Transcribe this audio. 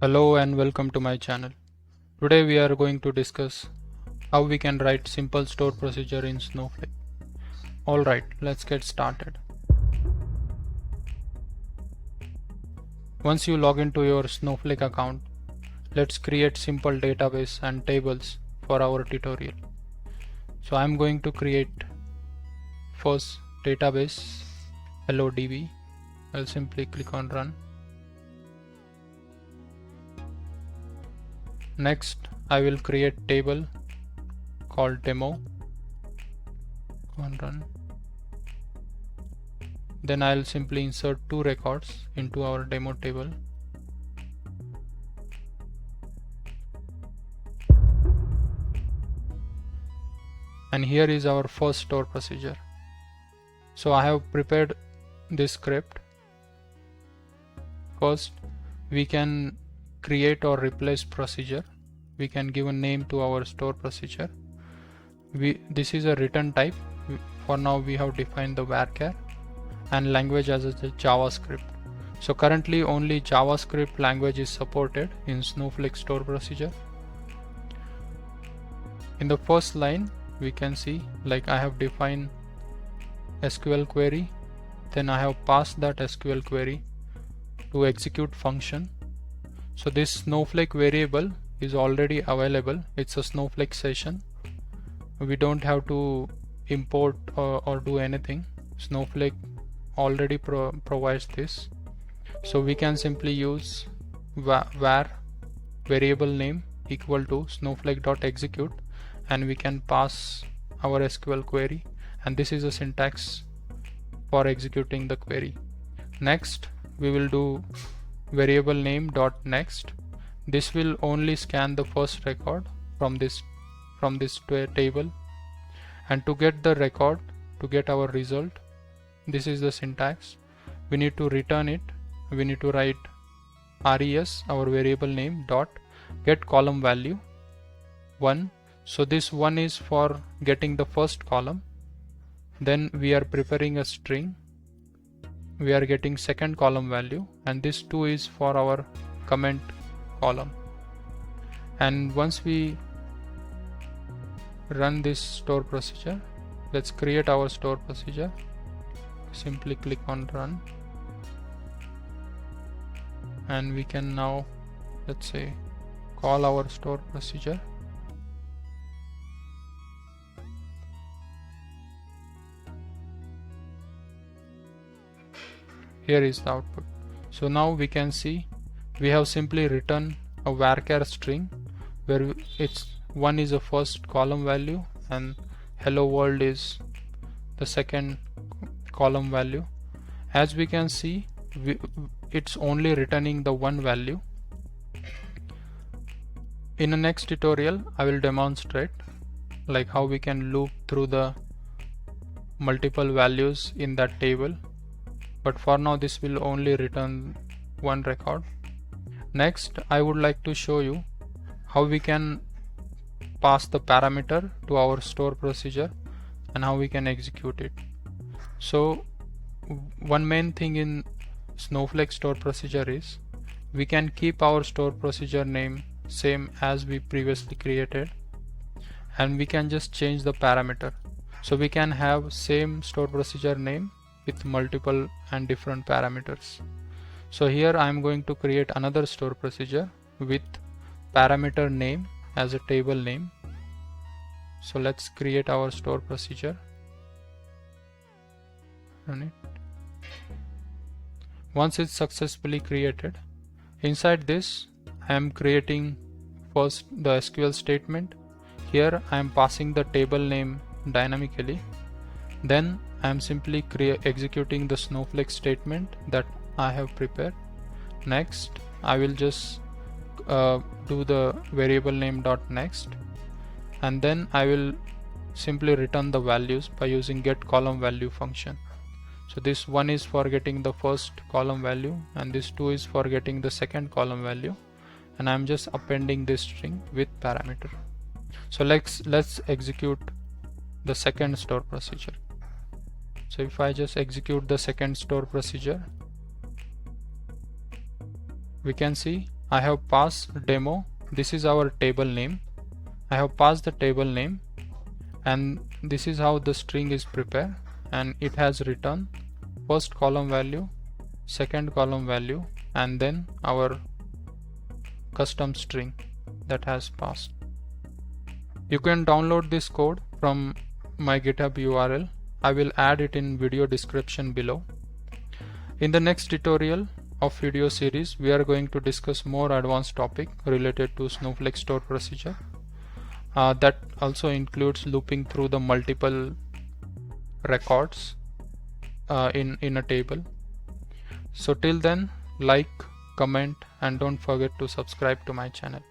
Hello and welcome to my channel. Today we are going to discuss how we can write simple store procedure in Snowflake. Alright, let's get started. Once you log into your Snowflake account, let's create simple database and tables for our tutorial. So I'm going to create first database hello.db. I'll simply click on run. Next, I will create table called demo. On run. Then I'll simply insert two records into our demo table. And here is our first store procedure. So I have prepared this script. First, we can create or replace procedure. We can give a name to our store procedure. This is a return type. For now we have defined the varchar and language as a JavaScript. So currently only JavaScript language is supported in Snowflake store procedure. In the first line we can see like I have defined SQL query, then I have passed that SQL query to execute function. So this Snowflake variable is already available. It's a Snowflake session. We don't have to import or do anything. Snowflake already provides this. So we can simply use var variable name equal to snowflake.execute and we can pass our SQL query, and this is a syntax for executing the query. Next we will do variable name dot next. This will only scan the first record from this table, and to get the record, to get our result, this is the syntax. We need to return it. We need to write res, our variable name, dot get column value 1. So this 1 is for getting the first column. Then we are preparing a string. We are getting second column value, and this 2 is for our comment column. And once we run this store procedure, let's create our store procedure. Simply click on run, and we can now, let's say, call our store procedure. Here is the output. So now we can see we have simply written a varchar string where it's 1 is the first column value and hello world is the second column value. As we can see, it's only returning the 1 value. In the next tutorial I will demonstrate like how we can loop through the multiple values in that table, but for now this will only return 1 record. Next I would like to show you how we can pass the parameter to our store procedure and how we can execute it. So one main thing in Snowflake store procedure is we can keep our store procedure name same as we previously created, and we can just change the parameter. So we can have same store procedure name with multiple and different parameters. So here I am going to create another store procedure with parameter name as a table name. So let's create our store procedure. Run it. Once it's successfully created, inside this I am creating first the SQL statement. Here I am passing the table name dynamically. Then I am simply executing the Snowflake statement that I have prepared. Next I will just do the variable name dot next, and then I will simply return the values by using get column value function. So this 1 is for getting the first column value and this 2 is for getting the second column value, and I am just appending this string with parameter. So let's execute the second store procedure. So if I just execute the second store procedure, we can see I have passed demo. This is our table name. I have passed the table name, and this is how the string is prepared, and it has returned first column value, second column value, and then our custom string that has passed. You can download this code from my GitHub URL. I will add it in video description below. In the next tutorial of video series, we are going to discuss more advanced topic related to Snowflake store procedure. That also includes looping through the multiple records in a table. So till then, like, comment, and don't forget to subscribe to my channel.